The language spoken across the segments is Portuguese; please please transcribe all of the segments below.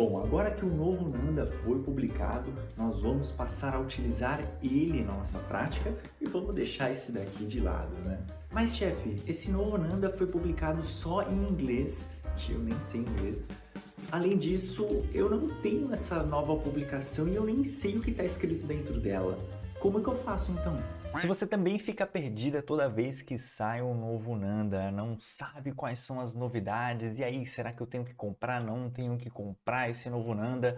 Bom, agora que o novo Nanda foi publicado, nós vamos passar a utilizar ele na nossa prática e vamos deixar esse daqui de lado, né? Mas, chefe, esse novo Nanda foi publicado só em inglês, que eu nem sei inglês. Além disso, eu não tenho essa nova publicação e eu nem sei o que está escrito dentro dela. Como é que eu faço então? Se você também fica perdida toda vez que sai um novo Nanda, não sabe quais são as novidades, e aí, será que eu tenho que comprar? Não tenho que comprar esse novo Nanda?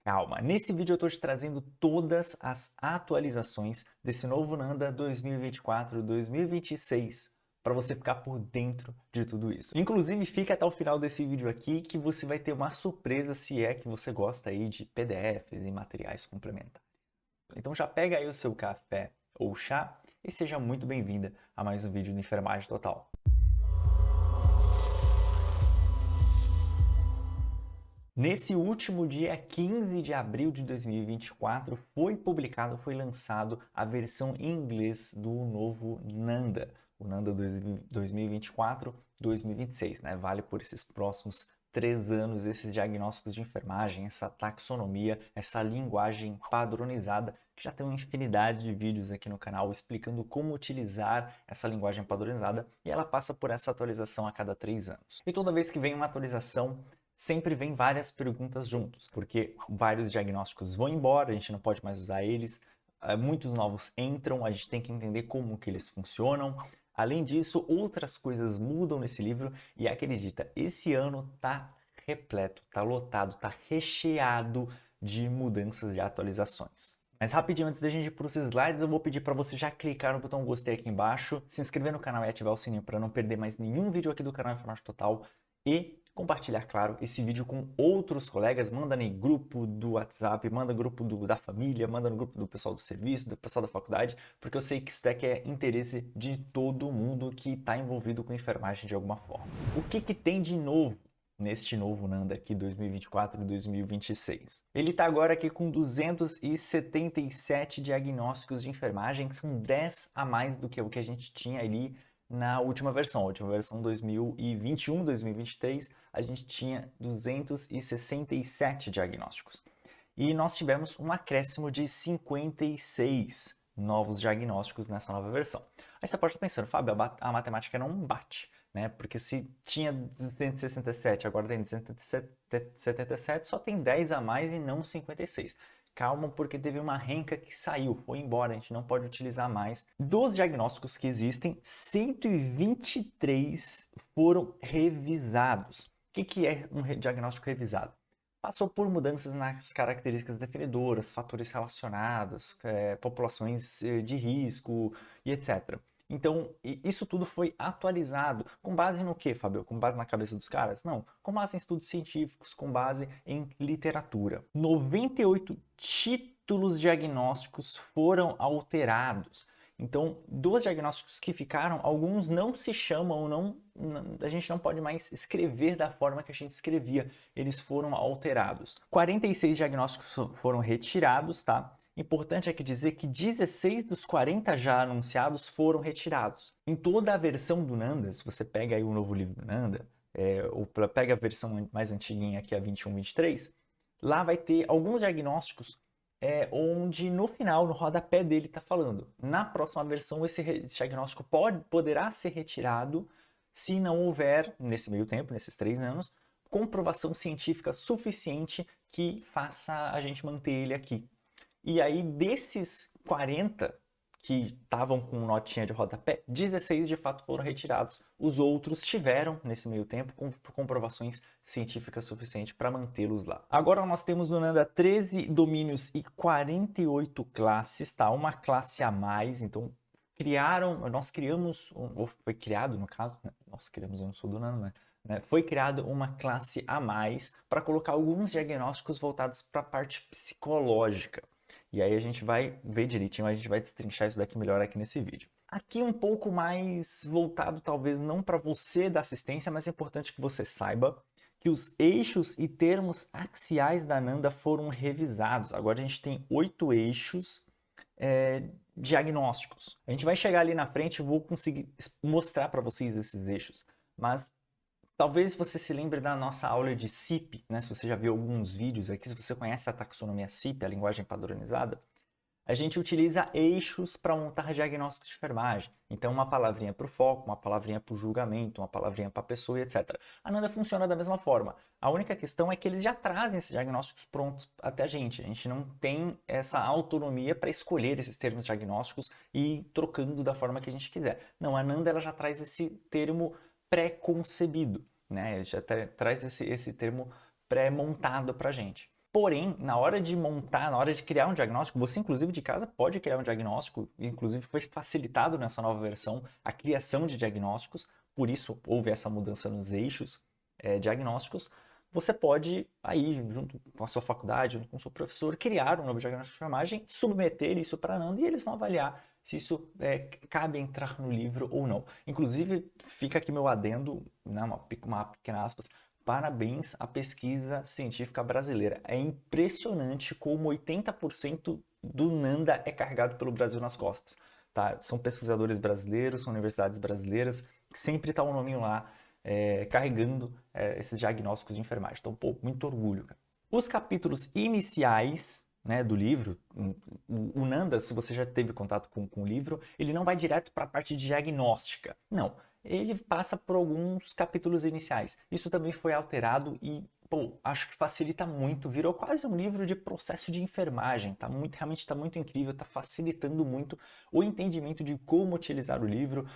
Calma, nesse vídeo eu estou te trazendo todas as atualizações desse novo Nanda 2024-2026 para você ficar por dentro de tudo isso. Inclusive, fica até o final desse vídeo aqui que você vai ter uma surpresa se é que você gosta aí de PDFs e materiais complementares. Então já pega aí o seu café ou chá e seja muito bem-vinda a mais um vídeo do Enfermagem Total. Nesse último dia 15 de abril de 2024 foi lançado a versão em inglês do novo Nanda, o Nanda 2024-2026, né? Vale por esses próximos 3 anos, esses diagnósticos de enfermagem, essa taxonomia, essa linguagem padronizada, que já tem uma infinidade de vídeos aqui no canal explicando como utilizar essa linguagem padronizada e ela passa por essa atualização a cada 3 anos. E toda vez que vem uma atualização, sempre vem várias perguntas juntos, porque vários diagnósticos vão embora, a gente não pode mais usar eles, muitos novos entram, a gente tem que entender como que eles funcionam. Além disso, outras coisas mudam nesse livro e acredita, esse ano tá repleto, tá lotado, tá recheado de mudanças de atualizações. Mas rapidinho, antes da gente ir para os slides, eu vou pedir para você já clicar no botão gostei aqui embaixo, se inscrever no canal e ativar o sininho para não perder mais nenhum vídeo aqui do canal Enfermagem Total e compartilhar, claro, esse vídeo com outros colegas, manda em grupo do WhatsApp, manda no grupo da família, manda no grupo do pessoal do serviço, do pessoal da faculdade, porque eu sei que isso daqui é interesse de todo mundo que está envolvido com enfermagem de alguma forma. O que tem de novo neste novo Nanda aqui 2024 e 2026? Ele está agora aqui com 277 diagnósticos de enfermagem, que são 10 a mais do que o que a gente tinha ali na última versão. A última versão 2021, 2023, a gente tinha 267 diagnósticos. E nós tivemos um acréscimo de 56 novos diagnósticos nessa nova versão. Aí você pode estar pensando, Fábio, a matemática não bate, né? Porque se tinha 267, agora tem 277, só tem 10 a mais e não 56. Calma, porque teve uma renca que saiu, foi embora, a gente não pode utilizar mais. Dos diagnósticos que existem, 123 foram revisados. O que é um diagnóstico revisado? Passou por mudanças nas características definidoras, fatores relacionados, populações de risco e etc. Então, isso tudo foi atualizado. Com base no quê, Fábio? Com base na cabeça dos caras? Não. Com base em estudos científicos, com base em literatura. 98 títulos diagnósticos foram alterados. Então, dos diagnósticos que ficaram, alguns não se chamam, a gente não pode mais escrever da forma que a gente escrevia. Eles foram alterados. 46 diagnósticos foram retirados, tá? Importante aqui dizer que 16 dos 40 já anunciados foram retirados. Em toda a versão do Nanda, se você pega aí o novo livro do Nanda, ou pega a versão mais antiguinha aqui, a 21, 23, lá vai ter alguns diagnósticos onde no final, no rodapé dele, está falando. Na próxima versão, esse diagnóstico poderá ser retirado se não houver, nesse meio tempo, nesses 3 anos, comprovação científica suficiente que faça a gente manter ele aqui. E aí, desses 40 que estavam com notinha de rodapé, 16 de fato foram retirados. Os outros tiveram, nesse meio tempo, comprovações científicas suficientes para mantê-los lá. Agora nós temos no Nanda 13 domínios e 48 classes, tá? Uma classe a mais, então nós criamos, ou foi criado no caso, né? Nós criamos, eu não sou do Nanda, né? Foi criado uma classe a mais para colocar alguns diagnósticos voltados para a parte psicológica. E aí a gente vai ver direitinho, a gente vai destrinchar isso daqui melhor aqui nesse vídeo. Aqui um pouco mais voltado talvez não para você da assistência, mas é importante que você saiba que os eixos e termos axiais da Nanda foram revisados. Agora a gente tem 8 eixos diagnósticos. A gente vai chegar ali na frente e vou conseguir mostrar para vocês esses eixos. Mas Talvez você se lembre da nossa aula de CIP, né? Se você já viu alguns vídeos aqui, se você conhece a taxonomia CIP, a linguagem padronizada, a gente utiliza eixos para montar diagnósticos de enfermagem. Então, uma palavrinha para o foco, uma palavrinha para o julgamento, uma palavrinha para a pessoa, etc. A Nanda funciona da mesma forma. A única questão é que eles já trazem esses diagnósticos prontos até a gente. A gente não tem essa autonomia para escolher esses termos diagnósticos e ir trocando da forma que a gente quiser. Não, a Nanda ela já traz esse termo pré-concebido, né? Já traz esse termo pré-montado para a gente. Porém, na hora de montar, na hora de criar um diagnóstico, você inclusive de casa pode criar um diagnóstico, inclusive foi facilitado nessa nova versão a criação de diagnósticos, por isso houve essa mudança nos eixos diagnósticos. Você pode, aí, junto com a sua faculdade, junto com o seu professor, criar um novo diagnóstico de enfermagem, submeter isso para a Nanda e eles vão avaliar se isso cabe entrar no livro ou não. Inclusive, fica aqui meu adendo, né, uma pequena aspas, parabéns à pesquisa científica brasileira. É impressionante como 80% do Nanda é carregado pelo Brasil nas costas. Tá? São pesquisadores brasileiros, são universidades brasileiras, sempre está um nominho lá carregando esses diagnósticos de enfermagem. Então, pô, muito orgulho. Cara. Os capítulos iniciais, né, do livro, o Nanda, se você já teve contato com o livro, ele não vai direto para a parte diagnóstica. Não. Ele passa por alguns capítulos iniciais. Isso também foi alterado e, pô, acho que facilita muito. Virou quase um livro de processo de enfermagem. Realmente está muito incrível, está facilitando muito o entendimento de como utilizar o livro,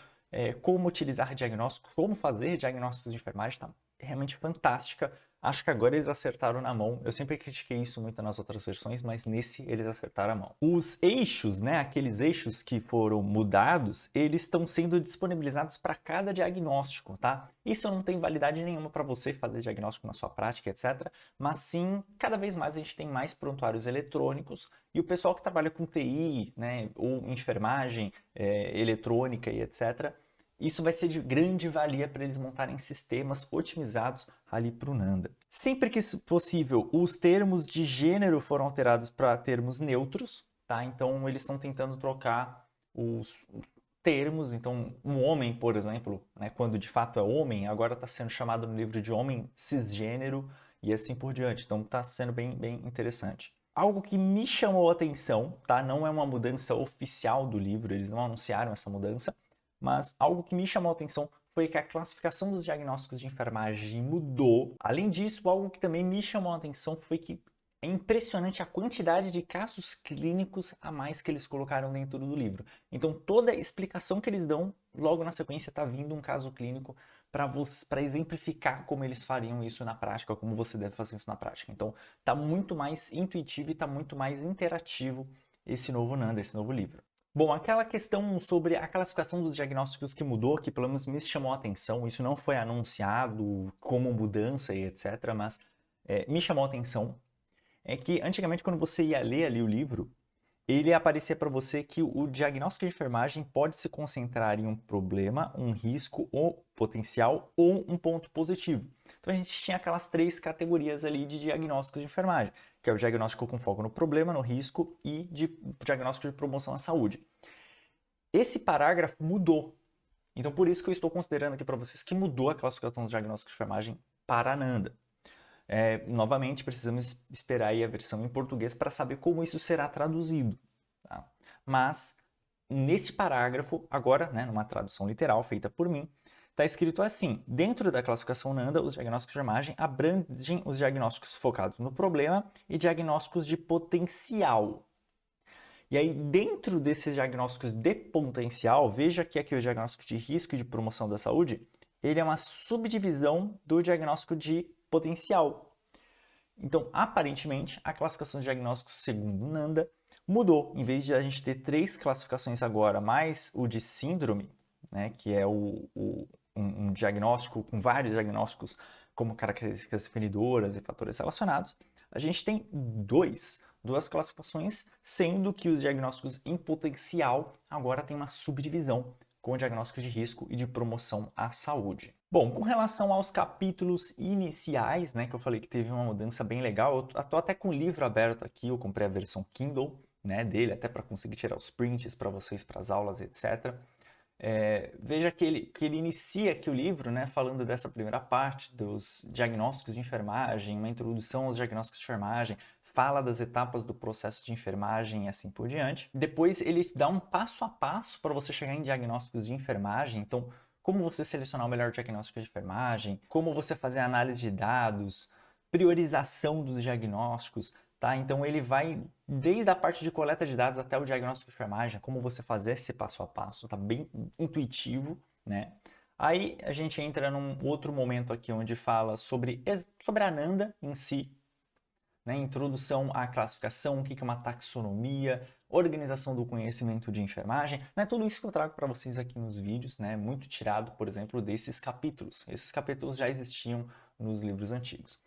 como utilizar diagnósticos, como fazer diagnósticos de enfermagem. Está realmente fantástica. Acho que agora eles acertaram na mão. Eu sempre critiquei isso muito nas outras versões, mas nesse eles acertaram a mão. Os eixos, né, aqueles eixos que foram mudados, eles estão sendo disponibilizados para cada diagnóstico, tá? Isso não tem validade nenhuma para você fazer diagnóstico na sua prática, etc. Mas sim, cada vez mais a gente tem mais prontuários eletrônicos e o pessoal que trabalha com TI, né, ou enfermagem eletrônica e etc., isso vai ser de grande valia para eles montarem sistemas otimizados ali para o Nanda. Sempre que possível, os termos de gênero foram alterados para termos neutros, tá? Então eles estão tentando trocar os termos. Então, um homem, por exemplo, né, quando de fato é homem, agora está sendo chamado no livro de homem cisgênero e assim por diante. Então está sendo bem, bem interessante. Algo que me chamou a atenção, tá? Não é uma mudança oficial do livro, eles não anunciaram essa mudança, mas algo que me chamou a atenção foi que a classificação dos diagnósticos de enfermagem mudou. Além disso, algo que também me chamou a atenção foi que é impressionante a quantidade de casos clínicos a mais que eles colocaram dentro do livro. Então, toda a explicação que eles dão, logo na sequência está vindo um caso clínico para exemplificar como eles fariam isso na prática, como você deve fazer isso na prática. Então, está muito mais intuitivo e está muito mais interativo esse novo Nanda, esse novo livro. Bom, aquela questão sobre a classificação dos diagnósticos que mudou, que pelo menos me chamou a atenção, isso não foi anunciado como mudança e etc., mas me chamou a atenção, é que antigamente quando você ia ler ali o livro, ele aparecia para você que o diagnóstico de enfermagem pode se concentrar em um problema, um risco ou potencial ou um ponto positivo. Então a gente tinha aquelas 3 categorias ali de diagnósticos de enfermagem, que é o diagnóstico com foco no problema, no risco e diagnóstico de promoção à saúde. Esse parágrafo mudou. Então por isso que eu estou considerando aqui para vocês que mudou a classificação dos diagnósticos de enfermagem para a Nanda. Novamente, precisamos esperar aí a versão em português para saber como isso será traduzido. Tá? Mas, nesse parágrafo, agora, né, numa tradução literal feita por mim, está escrito assim: dentro da classificação Nanda, os diagnósticos de enfermagem abrangem os diagnósticos focados no problema e diagnósticos de potencial. E aí, dentro desses diagnósticos de potencial, veja que aqui o diagnóstico de risco e de promoção da saúde, ele é uma subdivisão do diagnóstico de potencial. Então, aparentemente, a classificação de diagnósticos segundo Nanda mudou. Em vez de a gente ter 3 classificações agora, mais o de síndrome, né, que é um diagnóstico com vários diagnósticos como características definidoras e fatores relacionados, a gente tem 2 classificações, sendo que os diagnósticos em potencial agora tem uma subdivisão com diagnóstico de risco e de promoção à saúde. Bom, com relação aos capítulos iniciais, né, que eu falei que teve uma mudança bem legal, eu estou até com o livro aberto aqui, eu comprei a versão Kindle, né, dele, até para conseguir tirar os prints para vocês, para as aulas, etc. Veja que ele inicia aqui o livro, né, falando dessa primeira parte dos diagnósticos de enfermagem, uma introdução aos diagnósticos de enfermagem, fala das etapas do processo de enfermagem e assim por diante. Depois ele dá um passo a passo para você chegar em diagnósticos de enfermagem, então como você selecionar o melhor diagnóstico de enfermagem, como você fazer análise de dados, priorização dos diagnósticos, tá? Então ele vai desde a parte de coleta de dados até o diagnóstico de enfermagem, como você fazer esse passo a passo, tá bem intuitivo, né? Aí a gente entra num outro momento aqui onde fala sobre a Ananda em si, né? Introdução à classificação, o que é uma taxonomia, organização do conhecimento de enfermagem, né? Tudo isso que eu trago para vocês aqui nos vídeos, né? Muito tirado, por exemplo, desses capítulos. Esses capítulos já existiam nos livros antigos.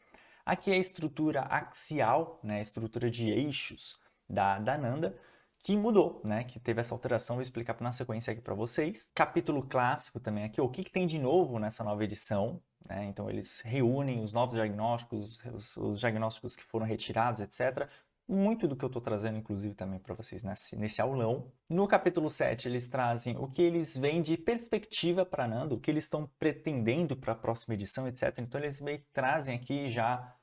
Aqui é a estrutura axial, né? A estrutura de eixos da Ananda, que mudou, né? Que teve essa alteração, vou explicar na sequência aqui para vocês. Capítulo clássico também aqui, o que tem de novo nessa nova edição, né? Então eles reúnem os novos diagnósticos, os diagnósticos que foram retirados, etc. Muito do que eu estou trazendo, inclusive, também para vocês nesse aulão. No capítulo 7, eles trazem o que eles veem de perspectiva para Ananda, o que eles estão pretendendo para a próxima edição, etc. Então, eles meio que trazem aqui já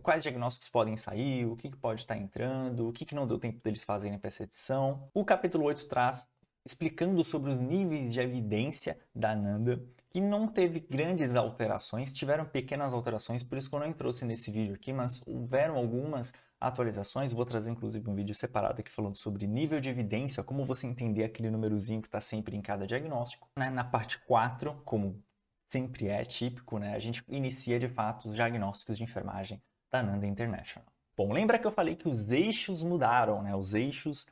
quais diagnósticos podem sair, o que pode estar entrando, o que não deu tempo deles fazerem para essa edição. O capítulo 8 traz explicando sobre os níveis de evidência da Ananda, que não teve grandes alterações, tiveram pequenas alterações, por isso que eu não trouxe nesse vídeo aqui, mas houveram algumas atualizações. Vou trazer inclusive um vídeo separado aqui falando sobre nível de evidência, como você entender aquele númerozinho que está sempre em cada diagnóstico. Na parte 4, como sempre é típico, né, a gente inicia de fato os diagnósticos de enfermagem da Ananda International. Bom, lembra que eu falei que os eixos mudaram, né? Os eixos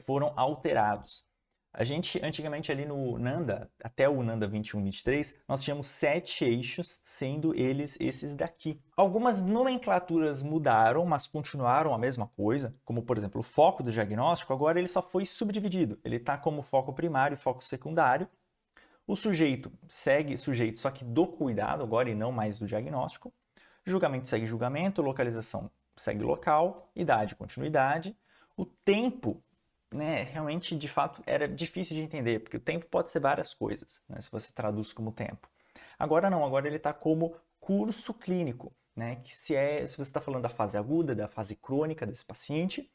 foram alterados. A gente, antigamente ali no Nanda, até o Nanda 21, 23, nós tínhamos 7 eixos, sendo eles esses daqui. Algumas nomenclaturas mudaram, mas continuaram a mesma coisa, como por exemplo o foco do diagnóstico, agora ele só foi subdividido. Ele está como foco primário e foco secundário. O sujeito segue sujeito, só que do cuidado agora e não mais do diagnóstico. Julgamento segue julgamento, localização segue local, idade, continuidade. O tempo, né, realmente, de fato, era difícil de entender, porque o tempo pode ser várias coisas, né, se você traduz como tempo. Agora não, agora ele está como curso clínico, né, que se você está falando da fase aguda, da fase crônica desse paciente.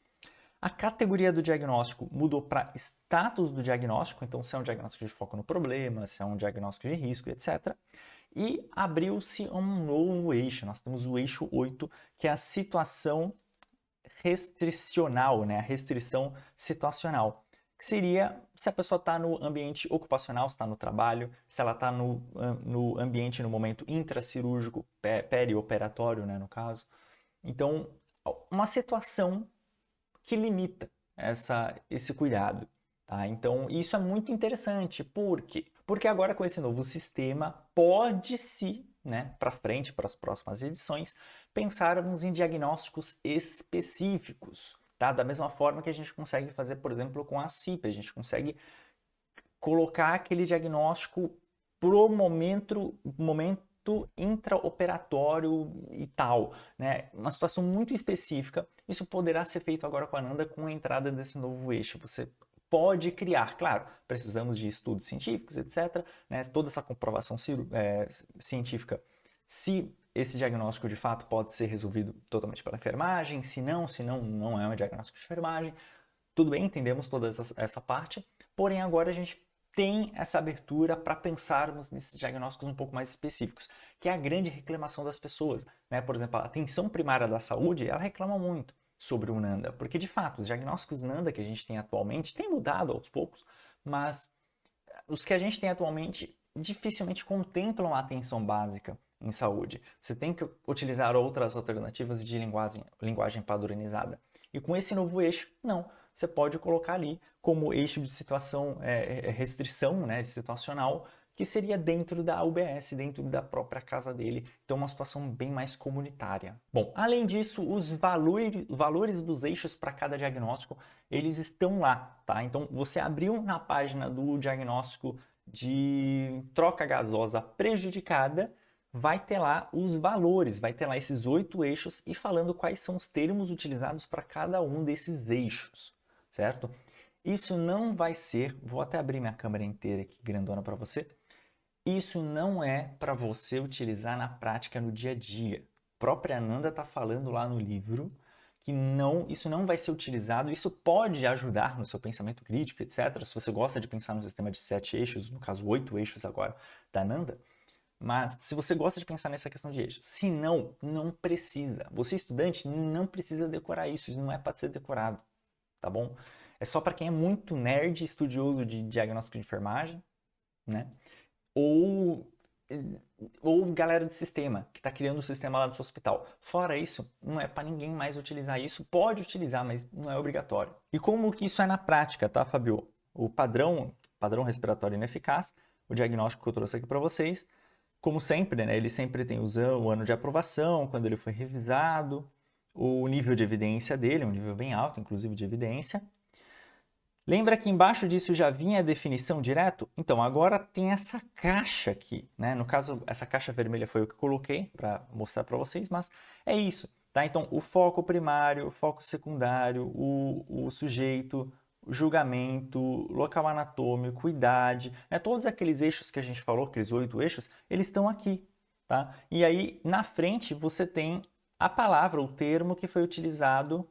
A categoria do diagnóstico mudou para status do diagnóstico, então se é um diagnóstico de foco no problema, se é um diagnóstico de risco, etc. E abriu-se um novo eixo, nós temos o eixo 8, que é a situação restricional, né? A restrição situacional, que seria se a pessoa está no ambiente ocupacional, se está no trabalho, se ela está no ambiente no momento intracirúrgico, perioperatório, né, no caso. Então, uma situação que limita esse cuidado. Tá? Então, isso é muito interessante. Por quê? Porque agora, com esse novo sistema, pode-se, né, para frente, para as próximas edições, pensarmos em diagnósticos específicos. Tá? Da mesma forma que a gente consegue fazer, por exemplo, com a CIP. A gente consegue colocar aquele diagnóstico pro momento intraoperatório e tal, né? Uma situação muito específica. Isso poderá ser feito agora com a Ananda com a entrada desse novo eixo. Você pode criar, claro, precisamos de estudos científicos, etc., né? Toda essa comprovação científica, se esse diagnóstico de fato pode ser resolvido totalmente pela enfermagem, se não, não é um diagnóstico de enfermagem. Tudo bem, entendemos toda essa parte, porém agora a gente tem essa abertura para pensarmos nesses diagnósticos um pouco mais específicos, que é a grande reclamação das pessoas, né? Por exemplo, a atenção primária da saúde, ela reclama muito sobre o Nanda, porque de fato os diagnósticos Nanda que a gente tem atualmente têm mudado aos poucos, mas os que a gente tem atualmente dificilmente contemplam a atenção básica em saúde. Você tem que utilizar outras alternativas de linguagem padronizada. E com esse novo eixo, não. Você pode colocar ali como eixo de situação, restrição, né, de situacional, que seria dentro da UBS, dentro da própria casa dele. Então, uma situação bem mais comunitária. Bom, além disso, os valores dos eixos para cada diagnóstico, eles estão lá, tá? Então, você abriu na página do diagnóstico de troca gasosa prejudicada, vai ter lá os valores, vai ter lá esses 8 eixos e falando quais são os termos utilizados para cada um desses eixos, certo? Isso não vai ser, vou até abrir minha câmera inteira aqui, grandona para você. Isso não é para você utilizar na prática no dia a dia. A própria Ananda está falando lá no livro que isso não vai ser utilizado. Isso pode ajudar no seu pensamento crítico, etc. Se você gosta de pensar no sistema de 7 eixos, no caso 8 eixos agora da Ananda, mas se você gosta de pensar nessa questão de eixos, se não, não precisa. Você estudante não precisa decorar isso não é para ser decorado, tá bom? É só para quem é muito nerd, estudioso de diagnóstico de enfermagem, né? Ou, ou galera de sistema, que está criando o sistema lá do seu hospital. Fora isso, não é para ninguém mais utilizar isso. Pode utilizar, mas não é obrigatório. E como que isso é na prática, tá, Fabio? O padrão respiratório ineficaz, o diagnóstico que eu trouxe aqui para vocês, como sempre, né, ele sempre tem o ano de aprovação, quando ele foi revisado, o nível de evidência dele, um nível bem alto, inclusive de evidência. Lembra que embaixo disso já vinha a definição direto? Então, agora tem essa caixa aqui, né? No caso, essa caixa vermelha foi o que eu coloquei para mostrar para vocês, mas é isso, tá? Então, o foco primário, o foco secundário, o sujeito, o julgamento, local anatômico, idade, né? Todos aqueles eixos que a gente falou, aqueles 8 eixos, eles estão aqui, tá? E aí, na frente, você tem a palavra, o termo que foi utilizado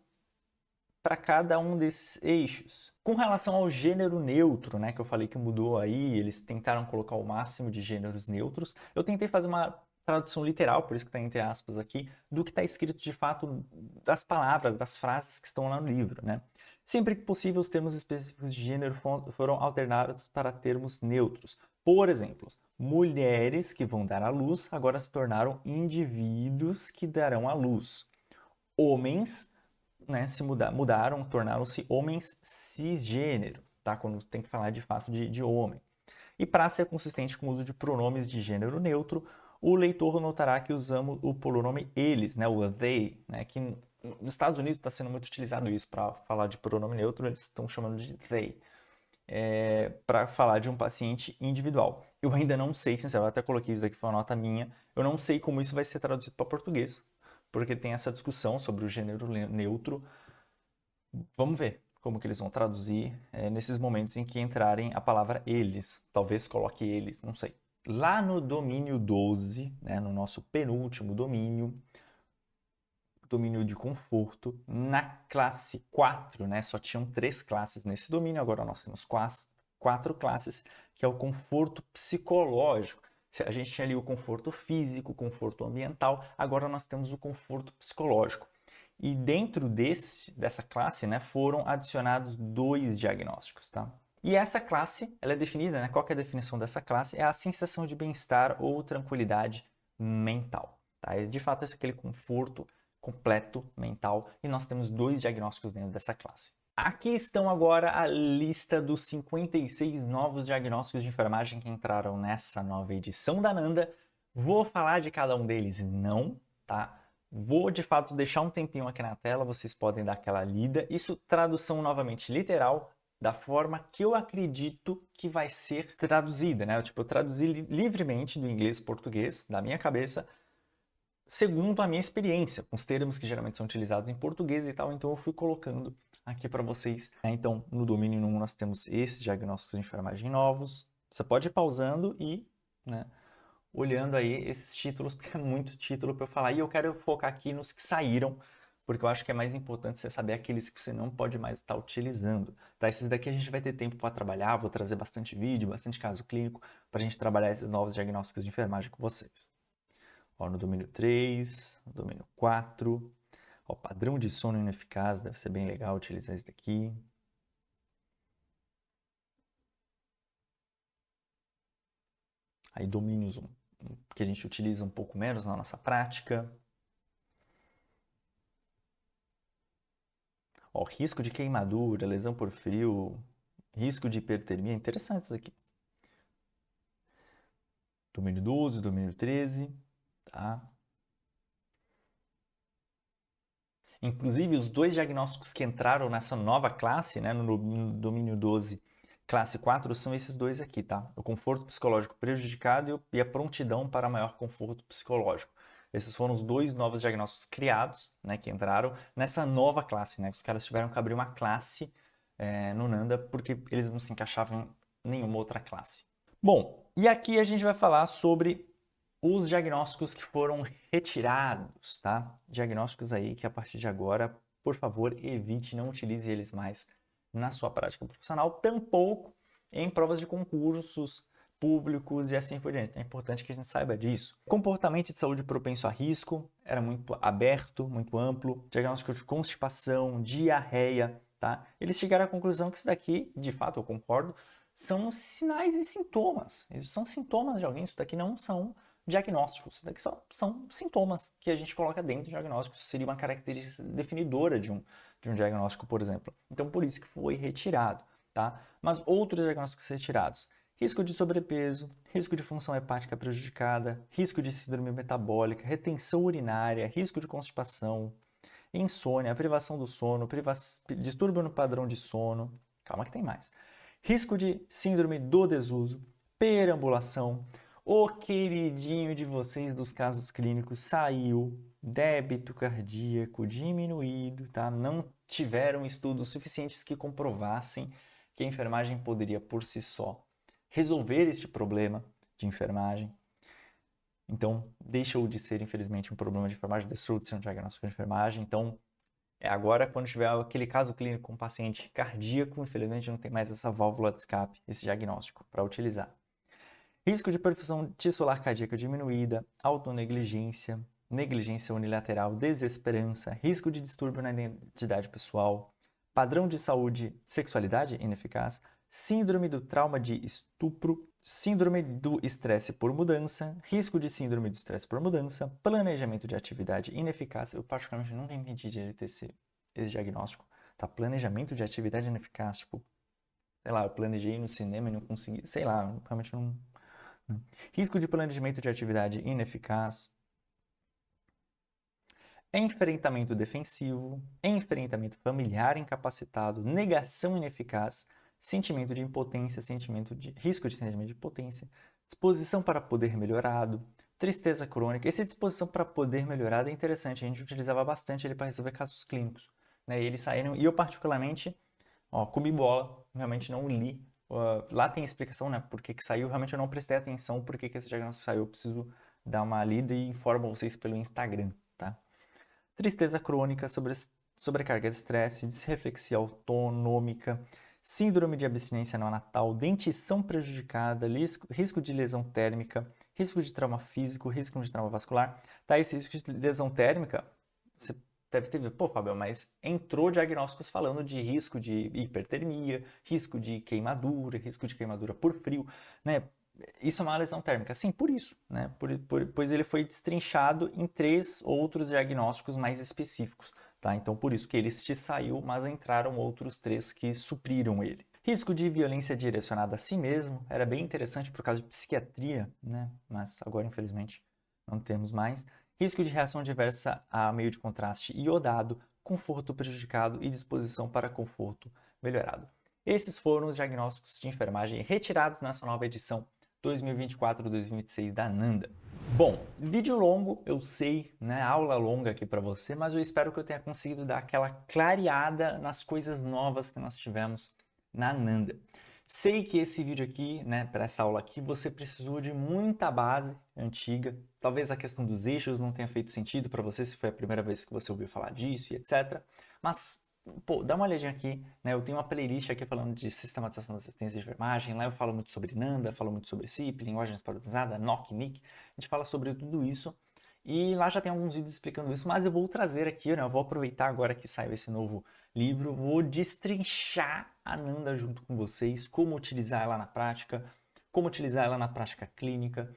para cada um desses eixos. Com relação ao gênero neutro, né, que eu falei que mudou aí, eles tentaram colocar o máximo de gêneros neutros, eu tentei fazer uma tradução literal, por isso que está entre aspas aqui, do que está escrito de fato das palavras, das frases que estão lá no livro, né? Sempre que possível, os termos específicos de gênero foram alternados para termos neutros. Por exemplo, mulheres que vão dar à luz agora se tornaram indivíduos que darão à luz. Homens, né, mudaram, tornaram-se homens cisgênero, tá? Quando tem que falar de fato de homem. E para ser consistente com o uso de pronomes de gênero neutro, o leitor notará que usamos o pronome eles, né, o they, né, que nos Estados Unidos está sendo muito utilizado isso para falar de pronome neutro, eles estão chamando de they. Para falar de um paciente individual. Eu ainda não sei, sinceramente, eu até coloquei isso aqui, foi uma nota minha, eu não sei como isso vai ser traduzido para português, porque tem essa discussão sobre o gênero neutro. Vamos ver como que eles vão traduzir nesses momentos em que entrarem a palavra eles. Talvez coloque eles, não sei. Lá no domínio 12, né, no nosso penúltimo domínio de conforto, na classe 4, né, só tinham 3 classes nesse domínio, agora nós temos 4 classes, que é o conforto psicológico. A gente tinha ali o conforto físico, o conforto ambiental, agora nós temos o conforto psicológico. E dentro dessa classe, né, foram adicionados 2 diagnósticos, tá? E essa classe, ela é definida, né? Qual que é a definição dessa classe? É a sensação de bem-estar ou tranquilidade mental, tá? De fato, esse é aquele conforto completo mental e nós temos 2 diagnósticos dentro dessa classe. Aqui estão agora a lista dos 56 novos diagnósticos de enfermagem que entraram nessa nova edição da Ananda. Vou falar de cada um deles? Não, tá? Vou, de fato, deixar um tempinho aqui na tela, vocês podem dar aquela lida. Isso, tradução novamente literal, da forma que eu acredito que vai ser traduzida, né? Eu traduzi livremente do inglês para português, da minha cabeça, segundo a minha experiência, com os termos que geralmente são utilizados em português e tal, então eu fui colocando aqui para vocês. Então, no domínio 1 nós temos esses diagnósticos de enfermagem novos. Você pode ir pausando e, né, olhando aí esses títulos, porque é muito título para eu falar. E eu quero focar aqui nos que saíram, porque eu acho que é mais importante você saber aqueles que você não pode mais estar utilizando. Tá? Esses daqui a gente vai ter tempo para trabalhar, vou trazer bastante vídeo, bastante caso clínico, para a gente trabalhar esses novos diagnósticos de enfermagem com vocês. Ó, no domínio 3, no domínio 4, ó, padrão de sono ineficaz, deve ser bem legal utilizar esse daqui. Aí domínios 1, que a gente utiliza um pouco menos na nossa prática. Ó, risco de queimadura, lesão por frio, risco de hipertermia, interessante isso aqui. Domínio 12, domínio 13, tá? Inclusive, os 2 diagnósticos que entraram nessa nova classe, né, no domínio 12, classe 4, são esses 2 aqui, tá? O conforto psicológico prejudicado e a prontidão para maior conforto psicológico. Esses foram os 2 novos diagnósticos criados, né, que entraram nessa nova classe, né? Os caras tiveram que abrir uma classe no Nanda, porque eles não se encaixavam em nenhuma outra classe. Bom, e aqui a gente vai falar sobre os diagnósticos que foram retirados, tá? Diagnósticos aí que a partir de agora, por favor, evite, não utilize eles mais na sua prática profissional, tampouco em provas de concursos públicos e assim por diante. É importante que a gente saiba disso. Comportamento de saúde propenso a risco era muito aberto, muito amplo. Diagnóstico de constipação, diarreia, tá? Eles chegaram à conclusão que isso daqui, de fato, eu concordo, são sinais e sintomas. Eles são sintomas de alguém, isso daqui não são diagnósticos. Isso daqui são sintomas que a gente coloca dentro do diagnóstico. Isso seria uma característica definidora de um diagnóstico, por exemplo. Então, por isso que foi retirado, tá? Mas outros diagnósticos retirados. Risco de sobrepeso, risco de função hepática prejudicada, risco de síndrome metabólica, retenção urinária, risco de constipação, insônia, privação do sono, distúrbio no padrão de sono. Calma que tem mais. Risco de síndrome do desuso, perambulação. O queridinho de vocês dos casos clínicos saiu, débito cardíaco diminuído, tá? Não tiveram estudos suficientes que comprovassem que a enfermagem poderia por si só resolver este problema de enfermagem. Então, deixou de ser, infelizmente, um problema de enfermagem, deixou de ser um diagnóstico de enfermagem. Então, agora, quando tiver aquele caso clínico com um paciente cardíaco, infelizmente não tem mais essa válvula de escape, esse diagnóstico para utilizar. Risco de perfusão tissular cardíaca diminuída, autonegligência, negligência unilateral, desesperança, risco de distúrbio na identidade pessoal, padrão de saúde, sexualidade ineficaz, síndrome do trauma de estupro, síndrome do estresse por mudança, risco de síndrome do estresse por mudança, planejamento de atividade ineficaz. Eu particularmente nunca entendi direito esse diagnóstico, tá? Planejamento de atividade ineficaz, tipo, sei lá, eu planejei ir no cinema e não consegui, sei lá, realmente não. Risco de planejamento de atividade ineficaz, enfrentamento defensivo, enfrentamento familiar incapacitado, negação ineficaz, sentimento de impotência, risco de sentimento de impotência, disposição para poder melhorado, tristeza crônica. Essa disposição para poder melhorado é interessante, a gente utilizava bastante ele para resolver casos clínicos, né? E eles saíram, e eu particularmente, comi bola, realmente não li. Lá tem explicação, né, por que saiu, realmente eu não prestei atenção por que esse diagnóstico saiu, eu preciso dar uma lida e informo vocês pelo Instagram, tá? Tristeza crônica, sobrecarga de estresse, disreflexia autonômica, síndrome de abstinência neonatal, dentição prejudicada, risco de lesão térmica, risco de trauma físico, risco de trauma vascular. Tá, esse risco de lesão térmica, você deve ter visto, pô, Fábio, mas entrou diagnósticos falando de risco de hipertermia, risco de queimadura por frio, né? Isso é uma lesão térmica? Sim, por isso, né? Pois ele foi destrinchado em 3 outros diagnósticos mais específicos, tá? Então, por isso que ele se saiu, mas entraram outros 3 que supriram ele. Risco de violência direcionada a si mesmo, era bem interessante por causa de psiquiatria, né? Mas agora, infelizmente, não temos mais. Risco de reação adversa a meio de contraste iodado, conforto prejudicado e disposição para conforto melhorado. Esses foram os diagnósticos de enfermagem retirados nessa nova edição 2024-2026 da Nanda. Bom, vídeo longo, eu sei, né? Aula longa aqui para você, mas eu espero que eu tenha conseguido dar aquela clareada nas coisas novas que nós tivemos na Nanda. Sei que esse vídeo aqui, né, para essa aula aqui, você precisou de muita base antiga. Talvez a questão dos eixos não tenha feito sentido para você, se foi a primeira vez que você ouviu falar disso e etc. Mas, pô, dá uma olhadinha aqui, né? Eu tenho uma playlist aqui falando de sistematização da assistência de enfermagem. Lá eu falo muito sobre Nanda, falo muito sobre CIP, linguagem padronizada, NOC, NIC. A gente fala sobre tudo isso. E lá já tem alguns vídeos explicando isso, mas eu vou trazer aqui, né? Eu vou aproveitar agora que saiu esse novo livro, vou destrinchar a Nanda junto com vocês, como utilizar ela na prática, como utilizar ela na prática clínica,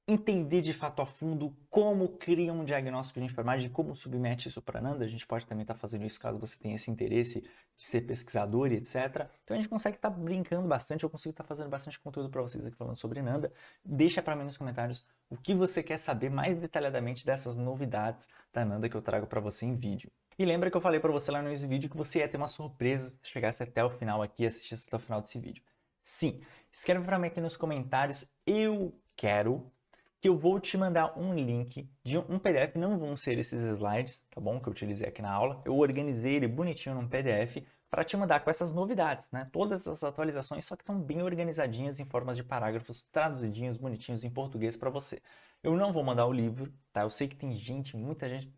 entender de fato a fundo como cria um diagnóstico de enfermagem, como submete isso para a Nanda. A gente pode também estar fazendo isso caso você tenha esse interesse de ser pesquisador e etc. Então a gente consegue estar brincando bastante, eu consigo estar fazendo bastante conteúdo para vocês aqui falando sobre Nanda. Deixa para mim nos comentários o que você quer saber mais detalhadamente dessas novidades da Nanda que eu trago para você em vídeo. E lembra que eu falei para você lá no início do vídeo que você ia ter uma surpresa se chegasse até o final aqui e assistisse até o final desse vídeo. Sim, escreve para mim aqui nos comentários, eu quero que eu vou te mandar um link de um PDF, não vão ser esses slides, tá bom? Que eu utilizei aqui na aula. Eu organizei ele bonitinho num PDF para te mandar com essas novidades, né? Todas as atualizações, só que estão bem organizadinhas em formas de parágrafos, traduzidinhos, bonitinhos em português para você. Eu não vou mandar o livro, tá? Eu sei que tem gente, muita gente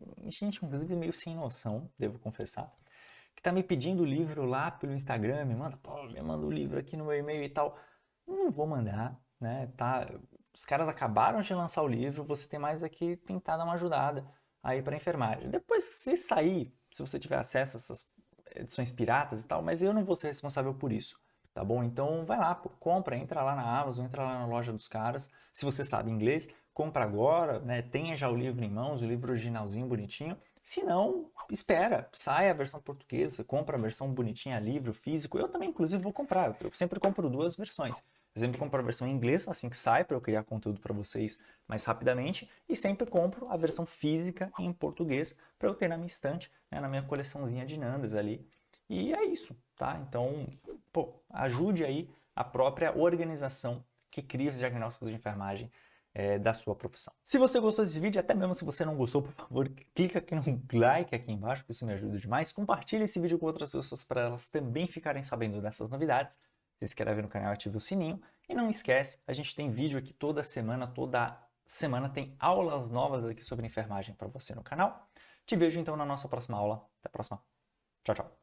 inclusive meio sem noção, devo confessar, que tá me pedindo o livro lá pelo Instagram, me manda, pô, me manda o livro aqui no meu e-mail e tal. Não vou mandar, né? Tá? Os caras acabaram de lançar o livro, você tem mais aqui tentar dar uma ajudada aí para enfermagem. Depois, se sair, se você tiver acesso a essas edições piratas e tal, mas eu não vou ser responsável por isso, tá bom? Então vai lá, pô, compra, entra lá na Amazon, entra lá na loja dos caras. Se você sabe inglês, compra agora, né? Tenha já o livro em mãos, o livro originalzinho, bonitinho. Se não, espera, sai a versão portuguesa, compra a versão bonitinha, livro físico. Eu também, inclusive, vou comprar. Eu sempre compro duas versões. Eu sempre compro a versão em inglês, assim que sai, para eu criar conteúdo para vocês mais rapidamente. E sempre compro a versão física em português, para eu ter na minha estante, né, na minha coleçãozinha de Nandas ali. E é isso, tá? Então, pô, ajude aí a própria organização que cria os diagnósticos de enfermagem da sua profissão. Se você gostou desse vídeo, até mesmo se você não gostou, por favor, clica aqui no like aqui embaixo, que isso me ajuda demais. Compartilhe esse vídeo com outras pessoas para elas também ficarem sabendo dessas novidades. Se inscreve no canal e ativa o sininho. E não esquece, a gente tem vídeo aqui toda semana tem aulas novas aqui sobre enfermagem para você no canal. Te vejo então na nossa próxima aula. Até a próxima. Tchau, tchau.